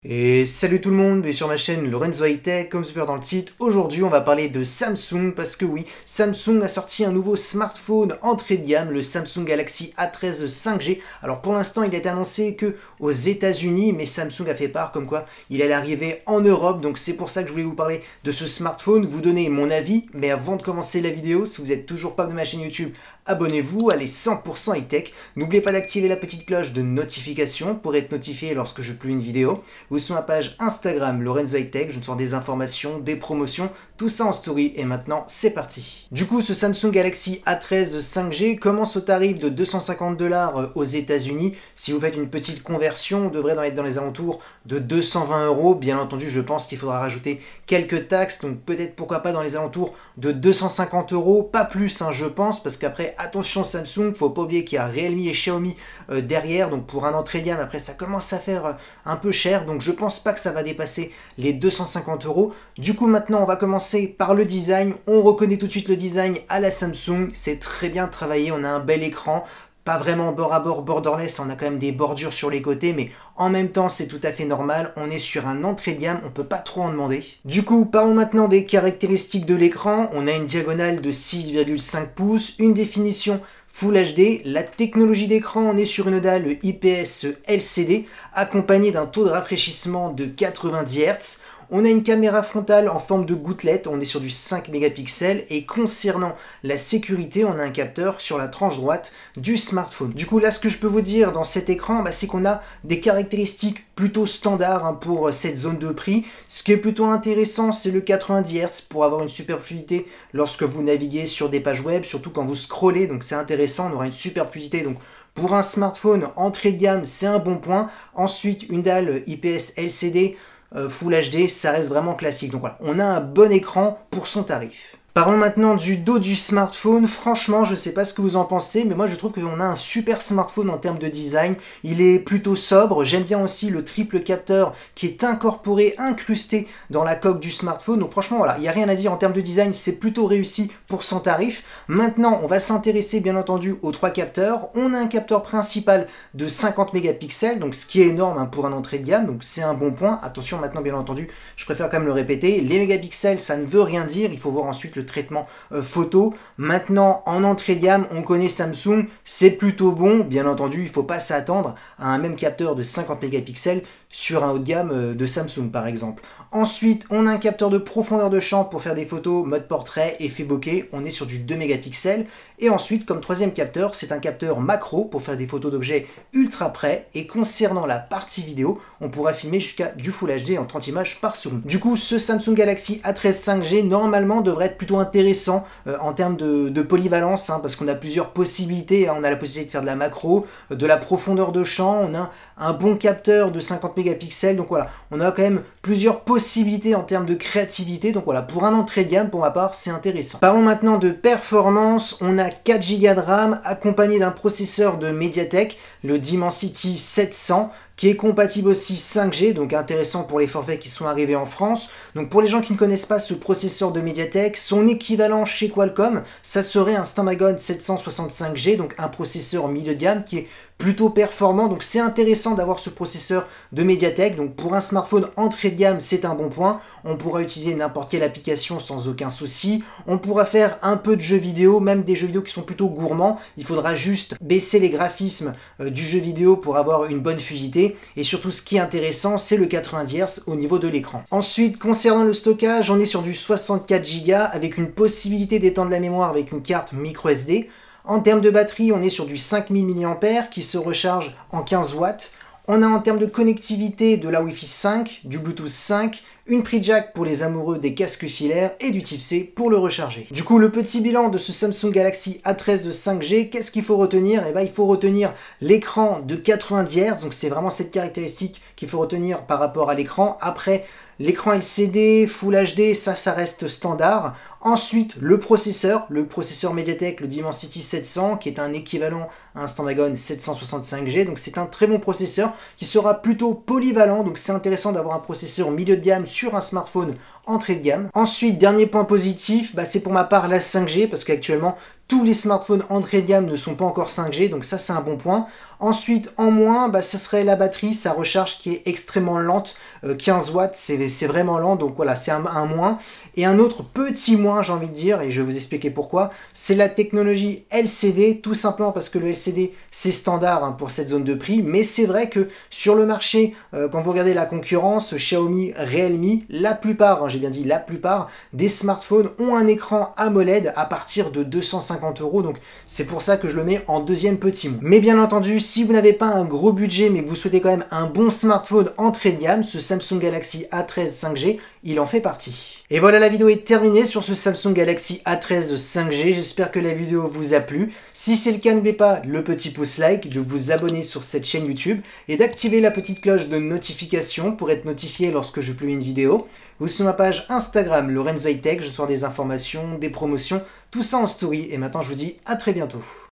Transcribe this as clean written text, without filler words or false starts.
Et salut tout le monde, bienvenue sur ma chaîne Lorenzo High Tech, comme super dans le titre. Aujourd'hui on va parler de Samsung parce que oui, Samsung a sorti un nouveau smartphone entrée de gamme, le Samsung Galaxy A13 5G. Alors pour l'instant il a été annoncé que aux États-Unis, mais Samsung a fait part comme quoi il allait arriver en Europe. Donc c'est pour ça que je voulais vous parler de ce smartphone, vous donner mon avis. Mais avant de commencer la vidéo, si vous n'êtes toujours pas de ma chaîne YouTube, abonnez-vous, allez 100% high-tech. N'oubliez pas d'activer la petite cloche de notification pour être notifié lorsque je publie une vidéo. Vous sur ma page Instagram Lorenzo High Tech, je me sors des informations, des promotions, tout ça en story. Et maintenant, c'est parti. Du coup, ce Samsung Galaxy A13 5G commence au tarif de 250 $ aux États-Unis. Si vous faites une petite conversion, on devrait être dans les alentours de 220 €. Bien entendu, je pense qu'il faudra rajouter quelques taxes, donc peut-être pourquoi pas dans les alentours de 250 €, pas plus, hein, je pense, parce qu'après, attention Samsung, faut pas oublier qu'il y a Realme et Xiaomi derrière, donc pour un entrée de gamme, après ça commence à faire un peu cher, donc je pense pas que ça va dépasser les 250 €. Du coup maintenant on va commencer par le design, on reconnaît tout de suite le design à la Samsung, c'est très bien travaillé, on a un bel écran, pas vraiment bord à bord borderless, on a quand même des bordures sur les côtés, mais en même temps c'est tout à fait normal, on est sur un entrée de gamme, on peut pas trop en demander. Du coup, parlons maintenant des caractéristiques de l'écran. On a une diagonale de 6,5 pouces, une définition Full HD, la technologie d'écran, on est sur une dalle IPS LCD, accompagnée d'un taux de rafraîchissement de 90 Hz. On a une caméra frontale en forme de gouttelette, on est sur du 5 mégapixels, et concernant la sécurité, on a un capteur sur la tranche droite du smartphone. Du coup là, ce que je peux vous dire dans cet écran, c'est qu'on a des caractéristiques plutôt standards pour cette zone de prix. Ce qui est plutôt intéressant, c'est le 90 Hz pour avoir une super fluidité lorsque vous naviguez sur des pages web, surtout quand vous scrollez, donc c'est intéressant, on aura une super fluidité. Donc pour un smartphone entrée de gamme, c'est un bon point. Ensuite, une dalle IPS LCD Full HD, ça reste vraiment classique. Donc voilà, on a un bon écran pour son tarif. Parlons maintenant du dos du smartphone. Franchement, je ne sais pas ce que vous en pensez, mais moi je trouve qu'on a un super smartphone en termes de design. Il est plutôt sobre. J'aime bien aussi le triple capteur qui est incorporé, incrusté dans la coque du smartphone. Donc franchement, voilà, il n'y a rien à dire en termes de design. C'est plutôt réussi pour son tarif. Maintenant, on va s'intéresser bien entendu aux trois capteurs. On a un capteur principal de 50 mégapixels, donc ce qui est énorme pour un entrée de gamme. Donc c'est un bon point. Attention, maintenant, bien entendu, je préfère quand même le répéter. Les mégapixels, ça ne veut rien dire. Il faut voir ensuite le traitement photo. Maintenant, en entrée de gamme, on connaît Samsung, c'est plutôt bon. Bien entendu, il ne faut pas s'attendre à un même capteur de 50 mégapixels sur un haut de gamme de Samsung par exemple. Ensuite, on a un capteur de profondeur de champ pour faire des photos mode portrait, effet bokeh, on est sur du 2 mégapixels. Et ensuite, comme troisième capteur, c'est un capteur macro pour faire des photos d'objets ultra près. Et concernant la partie vidéo, on pourra filmer jusqu'à du Full HD en 30 images par seconde. Du coup, ce Samsung Galaxy A13 5G, normalement, devrait être plutôt intéressant en termes de polyvalence, parce qu'on a plusieurs possibilités. On a la possibilité de faire de la macro, de la profondeur de champ, on a un bon capteur de 50 mégapixels. Donc voilà, on a quand même plusieurs possibilités en termes de créativité. Donc voilà, pour un entrée de gamme, pour ma part, c'est intéressant. Parlons maintenant de performance. On a 4 Go de RAM accompagné d'un processeur de MediaTek, le Dimensity 700, qui est compatible aussi 5G, donc intéressant pour les forfaits qui sont arrivés en France. Donc pour les gens qui ne connaissent pas ce processeur de MediaTek, son équivalent chez Qualcomm, ça serait un Snapdragon 765G, donc un processeur milieu de gamme qui est plutôt performant. Donc c'est intéressant d'avoir ce processeur de MediaTek. Donc pour un smartphone entrée de gamme, c'est un bon point. On pourra utiliser n'importe quelle application sans aucun souci. On pourra faire un peu de jeux vidéo, même des jeux vidéo qui sont plutôt gourmands. Il faudra juste baisser les graphismes du jeu vidéo pour avoir une bonne fluidité. Et surtout, ce qui est intéressant, c'est le 90 Hz au niveau de l'écran. Ensuite, concernant le stockage, on est sur du 64 Go avec une possibilité d'étendre la mémoire avec une carte micro SD. En termes de batterie, on est sur du 5000 mAh qui se recharge en 15 watts. On a en termes de connectivité de la Wi-Fi 5, du Bluetooth 5, une prise jack pour les amoureux des casques filaires et du type C pour le recharger. Du coup, le petit bilan de ce Samsung Galaxy A13 5G, qu'est-ce qu'il faut retenir? Il faut retenir l'écran de 90 Hz, donc c'est vraiment cette caractéristique qu'il faut retenir par rapport à l'écran. Après, l'écran LCD, Full HD, ça reste standard. Ensuite, le processeur MediaTek, le Dimensity 700, qui est un équivalent à un Snapdragon 765G. Donc c'est un très bon processeur qui sera plutôt polyvalent. Donc c'est intéressant d'avoir un processeur milieu de gamme sur un smartphone entrée de gamme. Ensuite, dernier point positif, c'est pour ma part la 5G, parce qu'actuellement, tous les smartphones entrée de gamme ne sont pas encore 5G, donc ça c'est un bon point. Ensuite, en moins, ça serait la batterie, sa recharge qui est extrêmement lente, 15 watts, c'est vraiment lent, donc voilà, c'est un moins. Et un autre petit moins, j'ai envie de dire, et je vais vous expliquer pourquoi, c'est la technologie LCD, tout simplement parce que le LCD, c'est standard pour cette zone de prix, mais c'est vrai que sur le marché, quand vous regardez la concurrence, Xiaomi, Realme, la plupart, j'ai bien dit la plupart, des smartphones ont un écran AMOLED à partir de 250 €, donc c'est pour ça que je le mets en deuxième petit moins. Mais bien entendu, si vous n'avez pas un gros budget, mais que vous souhaitez quand même un bon smartphone entrée de gamme, ce Samsung Galaxy A13 5G, il en fait partie. Et voilà, la vidéo est terminée sur ce Samsung Galaxy A13 5G. J'espère que la vidéo vous a plu. Si c'est le cas, n'oubliez pas le petit pouce like, de vous abonner sur cette chaîne YouTube et d'activer la petite cloche de notification pour être notifié lorsque je publie une vidéo. Ou sur ma page Instagram, Lorenzo High Tech, je sors des informations, des promotions, tout ça en story. Et maintenant, je vous dis à très bientôt.